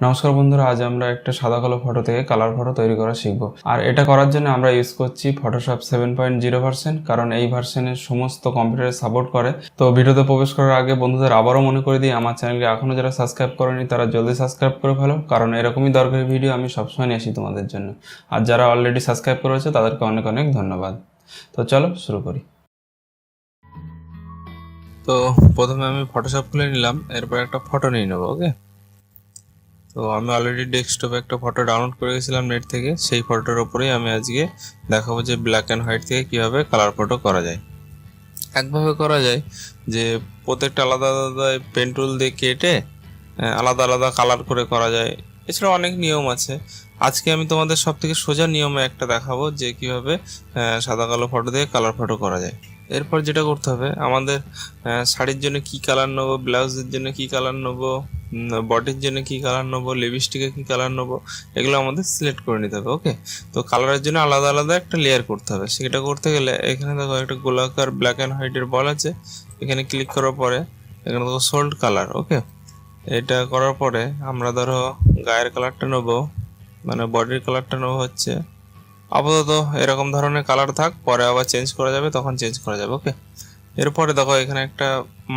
নমস্কার বন্ধুরা, আজ আমরা একটা সাদা কালো ফটো থেকে কালার ফটো তৈরি করা শিখব। আর এটা করার জন্য আমরা ইউজ করছি ফটোশপ 7.0 ভার্সন, কারণ এই ভার্সনের সমস্ত কম্পিউটারে সাপোর্ট করে। তো ভিডিওতে প্রবেশ করার আগে বন্ধুদের আবারও মনে করে দিই, আমার চ্যানেলকে এখনও যারা সাবস্ক্রাইব করেনি তারা জলদি সাবস্ক্রাইব করে ফেলো, কারণ এরকমই দরকারি ভিডিও আমি সবসময় নিয়ে আসি তোমাদের জন্য। আর যারা অলরেডি সাবস্ক্রাইব করেছে তাদেরকে অনেক অনেক ধন্যবাদ। তো চলো শুরু করি। তো প্রথমে আমি ফটোশপ খুলে নিলাম, এরপর একটা ফটো নিয়ে নেবো। ওকে, তো আমি অলরেডি ডেস্কটপে একটা ফটো ডাউনলোড করে গেছিলাম নেট থেকে। সেই ফটোটার উপরেই আমি আজকে দেখাবো যে ব্ল্যাক অ্যান্ড হোয়াইট থেকে কীভাবে কালার ফটো করা যায়। একভাবে করা যায় যে প্রত্যেকটা আলাদা আলাদা পেন টুল দিয়ে কেটে আলাদা আলাদা কালার করে করা যায়। এছাড়া অনেক নিয়ম আছে। আজকে আমি তোমাদের সব থেকে সোজা নিয়মে একটা দেখাবো যে কীভাবে সাদা কালো ফটো দিয়ে কালার ফটো করা যায়। এরপর যেটা করতে হবে, আমাদের শাড়ির জন্য কি কালার নেবো, ব্লাউজের জন্য কি কালার নেবো, বডির জন্য কি কালার নেবো, লিপস্টিকে কি কালার নেবো, এগুলো আমাদের সিলেক্ট করে নিতে হবে। ওকে, তো কালারের জন্য আলাদা আলাদা একটা লেয়ার করতে হবে। সেটা করতে গেলে এখানে দেখো একটা গোলাকার ব্ল্যাক অ্যান্ড হোয়াইটের বল আছে, এখানে ক্লিক করার পরে এখানে দেখো সোল্ড কালার। ওকে, এটা করার পরে আমরা ধরো গায়ের কালারটা নেবো, মানে বডির কালারটা নেবো হচ্ছে আপাতত এরকম ধরনের কালার থাক, পরে আবার চেঞ্জ করা যাবে, তখন চেঞ্জ করা যাবে। ওকে, এরপরে দেখো এখানে একটা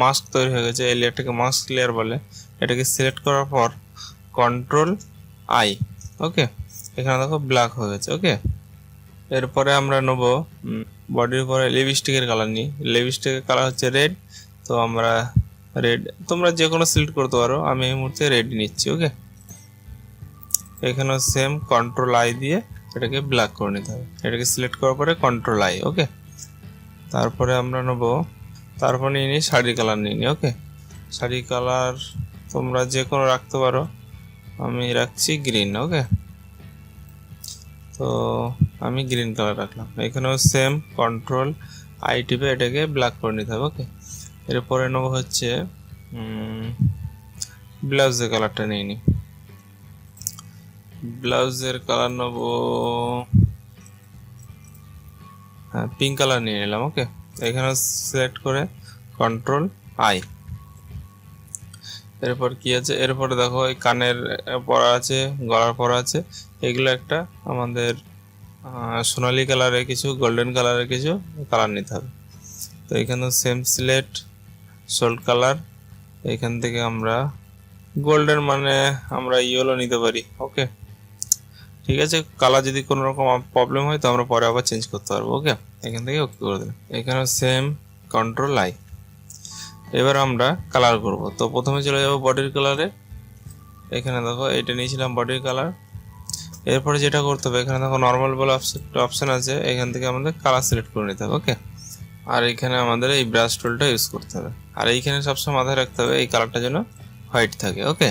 মাস্ক তৈরি হয়ে গেছে, এই লেয়ারটাকে মাস্ক লেয়ার বলে। এটাকে সিলেক্ট করার পর কন্ট্রোল আই। ওকে, এখানে দেখো ব্ল্যাক হয়ে গেছে। ওকে, এরপরে আমরা নেবো বডির পরে লিপস্টিকের কালার নিই। লিপস্টিকের কালার হচ্ছে রেড, তো আমরা রেড, তোমরা যে কোনো সিলেক্ট করতে পারো, আমি এই মুহূর্তে রেড নিচ্ছি। ওকে, এখানেও সেম কন্ট্রোল আই দিয়ে এটাকে ব্ল্যাক করে নিতে হবে। এটাকে সিলেক্ট করার পরে কন্ট্রোল আই। ওকে, তারপরে আমরা নেবো, তারপর নিয়ে নিই শাড়ির কালার নিয়ে নিই। ওকে, শাড়ির কালার তোমরা যে কোনো রাখতে পারো, আমি রাখছি গ্রিন। ওকে, তো আমি গ্রিন কালার রাখলাম। এখানেও সেম কন্ট্রোল আই টিপে এটাকে ব্ল্যাক করে নিতে হবে। ওকে, এরপরে নেবো হচ্ছে ব্লাউজের কালারটা নিয়ে নিই। ব্লাউজের কালার নেবো, হ্যাঁ, পিঙ্ক কালার নিয়ে নিলাম। ওকে, এখানে সিলেক্ট করে কন্ট্রোল আই। এরপর কি আছে, এরপরে দেখো এই কানের পরা আছে, গলার পরা আছে, এগুলো একটা আমাদের সোনালি কালারের কিছু, গোল্ডেন কালারের কিছু কালার নিতে হবে। তো এখানে সেম সিলেক্ট সোল্ড কালার, এখান থেকে আমরা গোল্ডেন মানে আমরা ইয়েলো নিতে পারি। ওকে, ঠিক আছে, কালার যদি কোনো রকম প্রবলেম হয় তো আমরা পরে আবার চেঞ্জ করতে পারবো। ওকে, এখান থেকে ওকে করে দিলাম। এখানে সেম কন্ট্রোল আই। এবার আমরা কালার করব। তো প্রথমে চলে যাব বডির কালারে। এখানে দেখো এটা নিয়েছিলাম বডির কালার। এরপরে যেটা করতে হবে, এখানে দেখো নর্মাল বলে অপশন আছে, এখান থেকে আমাদের কালার সিলেক্ট করে নিতে হবে। ওকে, আর এখানে আমাদের এই ব্রাশ টুলটা ইউজ করতে হবে। আর এইখানে সবসময় মাথায় রাখতে হবে এই কালারটা যেন হোয়াইট থাকে। ওকে,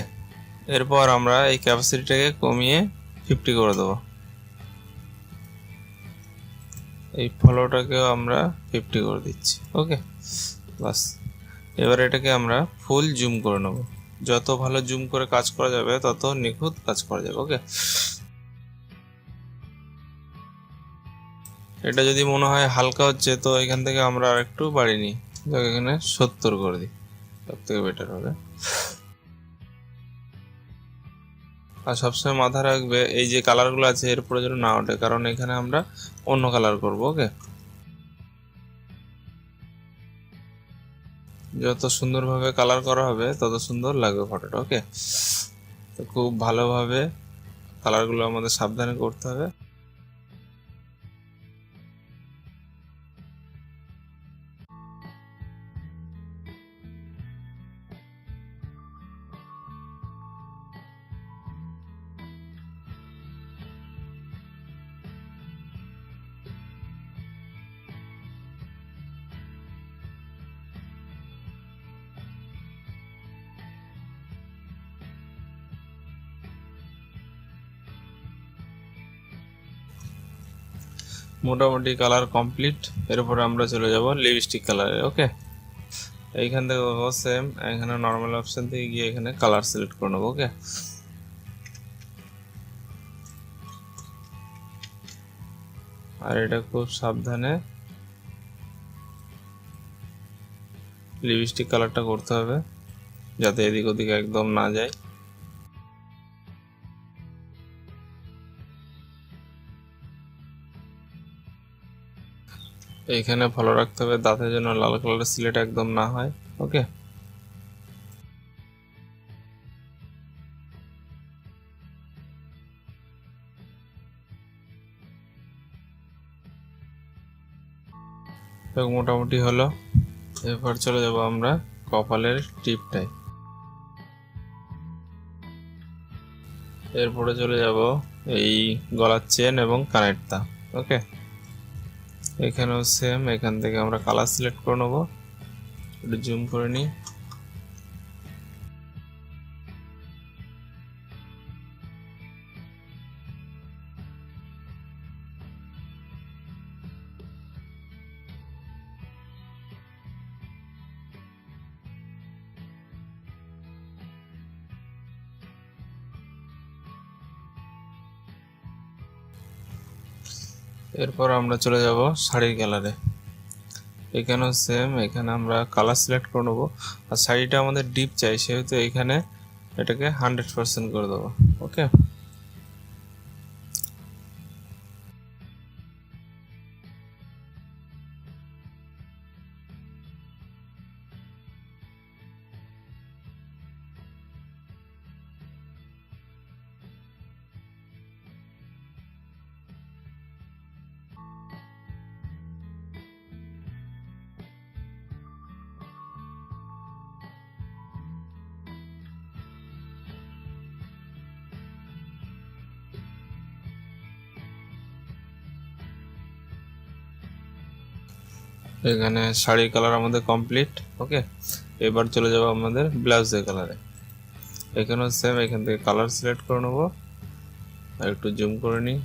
এরপর আমরা এই ক্যাপাসিটিটাকে কমিয়ে 50 করে দেবো। এই ফলোটাকেও আমরা 50 করে দিচ্ছি। ওকে, বাস। এবার এটাকে আমরা ফুল জুম করে নেব। যত ভালো জুম করে কাজ করা যাবে তত নিখুঁত কাজ করা যাবে। ওকে, এটা যদি মনে হয় হালকা হচ্ছে তো এখান থেকে আমরা আর একটু বাড়িয়ে নিই, এখানে 70 করে দিই, সব থেকে বেটার হবে। আর সবসময় মাথায় রাখবে এই যে কালারগুলো আছে এর উপরে যেন না ওঠে, কারণ এখানে আমরা অন্য কালার করব। ওকে, যত সুন্দরভাবে কালার করা হবে তত সুন্দর লাগবে ফটোটা। ওকে, তো খুব ভালোভাবে কালারগুলো আমাদের সাবধানে করতে হবে। মোটামুটি কালার কমপ্লিট। এরপরে আমরা চলে যাব লিপস্টিক কালারে। ওকে, এইখান থেকে সেম এখানে নর্মাল অপশন থেকে গিয়ে এখানে কালার সিলেক্ট করে নেবো। ওকে, আর এটা খুব সাবধানে লিপস্টিক কালারটা করতে হবে যাতে এদিক ওদিক একদম না যায়। এইখানে ভালো রাখতে হবে দাঁতের জন্য লাল কালারের সিলেট একদম না হয়। ওকে, মোটামুটি হলো। এরপর চলে যাব আমরা কপালের টিপটায়। এরপরে চলে যাব এই গলার চেন এবং কানের তা। ওকে, এখানেও সেম, এখান থেকে আমরা কালার সিলেক্ট করে নেব। একটু জুম করে নিই। এরপর আমরা চলে যাব শাড়ির কালারে। এখানেও সেম, এখানে আমরা কালার সিলেক্ট করে নেবো। আর শাড়িটা আমাদের ডিপ চাই, সেহেতু এখানে এটাকে 100% করে দেবো। ওকে, এখানে শাড়ির কালার আমাদের কমপ্লিট। ওকে, এবার চলে যাব আমাদের ব্লাউজের কালারে। এখানেও সেম, এখান থেকে কালার সিলেক্ট করে নেবো। আর একটু জুম করে নিই।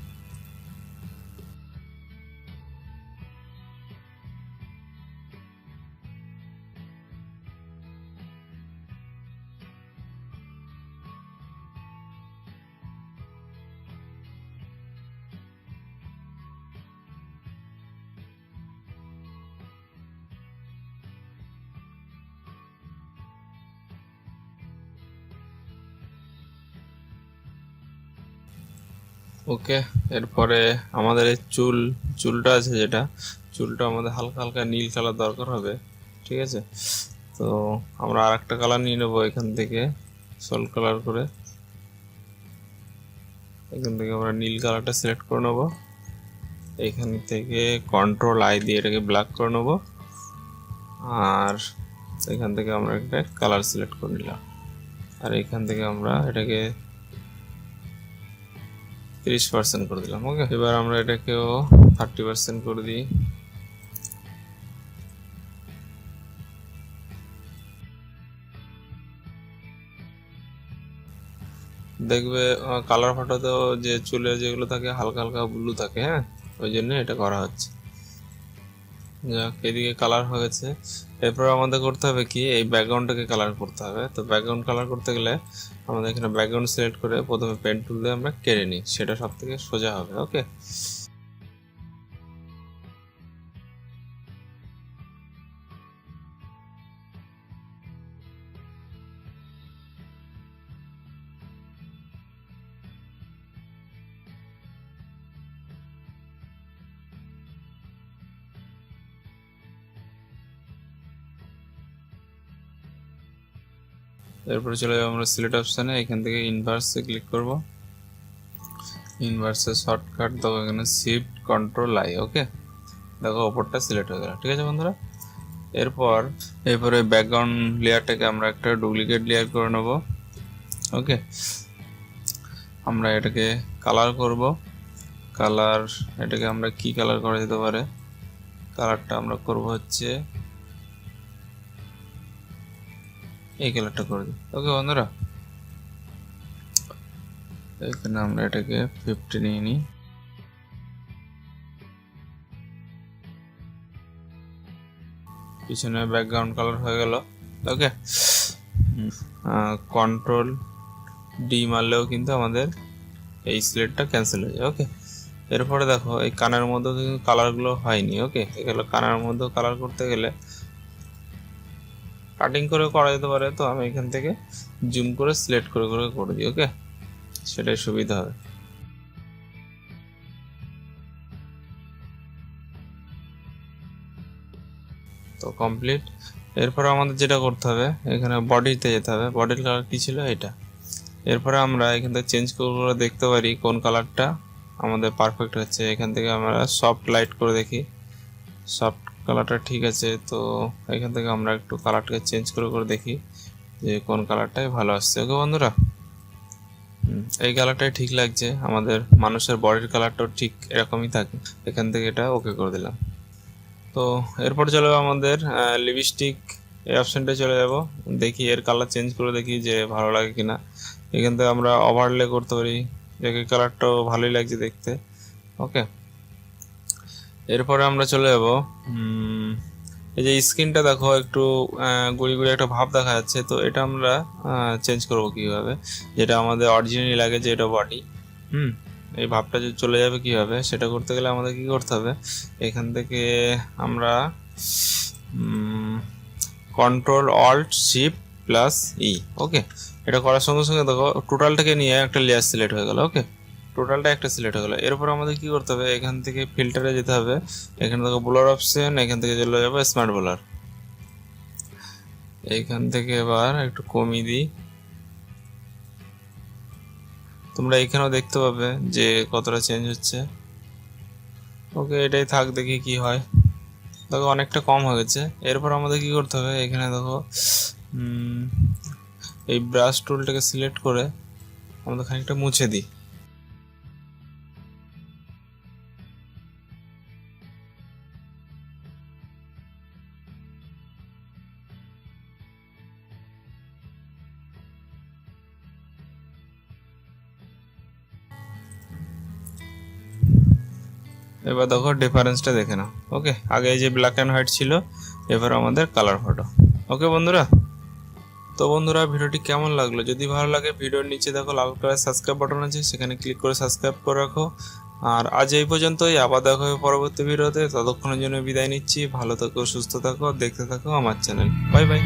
ওকে, এরপরে আমাদের এই চুলটা আছে, চুলটা আমাদের হালকা হালকা নীল কালার দরকার হবে। ঠিক আছে, তো আমরা আর একটা কালার নিয়ে নেবো এখান থেকে, সল্ট কালার করে। এখান থেকে আমরা নীল কালারটা সিলেক্ট করে নেবো। এখান থেকে কন্ট্রোল আই দিয়ে এটাকে ব্ল্যাক করে নেবো। আর এখান থেকে আমরা একটা কালার সিলেক্ট করে নিলাম। আর এখান থেকে আমরা এটাকে 30% করে দিলাম। ওকে, এবার আমরা এটাকেও 30% করে দিই। দেখবে কালার ফটোতেও যে চুলে যেগুলো থাকে হালকা হালকা ব্লু থাকে, হ্যাঁ, ওই জন্য এটা করা হচ্ছে। যাক, এদিকে কালার হয়ে গেছে। এরপর আমাদের করতে হবে কি, এই ব্যাকগ্রাউন্ডটাকে কালার করতে হবে। তো ব্যাকগ্রাউন্ড কালার করতে গেলে আমাদের এখানে ব্যাকগ্রাউন্ড সিলেক্ট করে প্রথমে পেন টুল দিয়ে আমরা কেটে নিই, সেটা সব থেকে সোজা হবে। ওকে, এরপরে চলে যাবো আমরা সিলেক্ট অপশানে। এখান থেকে ইনভার্সে ক্লিক করব। ইনভার্সে শর্টকাট দেখো, এখানে শিফট কন্ট্রোল আই। ওকে, দেখো ওপরটা সিলেক্ট হয়ে গেল। ঠিক আছে বন্ধুরা, এরপরে ব্যাকগ্রাউন্ড লেয়ারটাকে আমরা একটা ডুপ্লিকেট লেয়ার করে নেব। ওকে, আমরা এটাকে কালার করব। কালার, এটাকে আমরা কি কালার করা যেতে পারে, কালারটা আমরা করব হচ্ছে এই কালারটা করে দিই। ওকে বন্ধুরা, এখানে আমরা এটাকে 50 নিয়ে নিই। পিছনে ব্যাকগ্রাউন্ড কালার হয়ে গেল। ওকে, কন্ট্রোল ডি মারলেও কিন্তু আমাদের এই সিলেক্টটা ক্যান্সেল হয়ে যায়। ওকে, এরপরে দেখো এই কানের মধ্যে কিন্তু কালারগুলো হয়নি। ওকে, এগুলো কানের মধ্যে কালার করতে গেলে কাটিং করে করা যেতে পারে। তো আমি এখান থেকে জুম করে সিলেক্ট করে করে করে দিই। ওকে, সেটাই সুবিধা হবে। তো কমপ্লিট। এরপরে আমাদের যেটা করতে হবে, এখানে বডিতে যেতে হবে। বডির কালার কী ছিল? এটা। এরপরে আমরা এখান থেকে চেঞ্জ করে দেখতে পারি কোন কালারটা আমাদের পারফেক্ট হচ্ছে। এখান থেকে আমরা সফট লাইট করে দেখি, সফট কালারটা ঠিক আছে। তো এখান থেকে আমরা একটু কালারটাকে চেঞ্জ করে দেখি যে কোন কালারটাই ভালো আসছে। ওকে বন্ধুরা, এই কালারটাই ঠিক লাগছে। আমাদের মানুষের বডির কালারটাও ঠিক এরকমই থাকে। এখান থেকে এটা ওকে করে দিলাম। তো এরপর চলে যাবো আমাদের লিপস্টিক, এই অপশানটা চলে যাব। দেখি এর কালার চেঞ্জ করে দেখি যে ভালো লাগে কিনা। এখান থেকে আমরা ওভারলে করতে পারি, দেখি কালারটাও ভালোই লাগছে দেখতে। ওকে, এরপরে আমরা চলে যাব, এই যে স্ক্রিনটা দেখো একটু গুড়ি গুড়ি একটা ভাব দেখা যাচ্ছে। তো এটা আমরা চেঞ্জ করবো কীভাবে, যেটা আমাদের অরিজিনালি লাগে যে এটা বডি, এই ভাবটা যে চলে যাবে কীভাবে, সেটা করতে গেলে আমাদের কী করতে হবে, এখান থেকে আমরা Ctrl+Alt+Shift+E। ওকে, এটা করার সঙ্গে সঙ্গে দেখো টোটালটাকে নিয়ে একটা লেয়ার সিলেক্ট হয়ে গেল। ওকে, টোটালটা একটা সিলেক্ট হয়ে গেলো। এরপর আমাদের কি করতে হবে, এখান থেকে ফিল্টারে যেতে হবে। এখানে দেখো ব্লার অপশন, এখান থেকে চলে যাবে স্মার্ট ব্লার। এইখান থেকে এবার একটু কমিয়ে দিই। তোমরা এখানেও দেখতে পাবে যে কতটা চেঞ্জ হচ্ছে। ওকে, এটাই থাক, দেখি কি হয়। দেখো অনেকটা কম হয়ে গেছে। এরপর আমাদের কি করতে হবে, এখানে দেখো এই ব্রাশ টুলটাকে সিলেক্ট করে আমাদের খানিকটা মুছে দিই। এবার দেখো ডিফারেন্সটা দেখে নাও। ওকে, আগে এই যে ব্ল্যাক অ্যান্ড হোয়াইট ছিল, এবার আমাদের কালার ফটো। ওকে বন্ধুরা, তো বন্ধুরা ভিডিওটি কেমন লাগলো? যদি ভালো লাগে ভিডিওর নিচে দেখো লাল কালার সাবস্ক্রাইব বাটন আছে, সেখানে ক্লিক করে সাবস্ক্রাইব করে রাখো। আর আজ এই পর্যন্তই, আবার দেখা হবে পরবর্তী ভিডিওতে। ততক্ষণের জন্য বিদায় নিচ্ছি। ভালো থাকো, সুস্থ থাকো, দেখতে থাকো আমার চ্যানেল। Bye bye.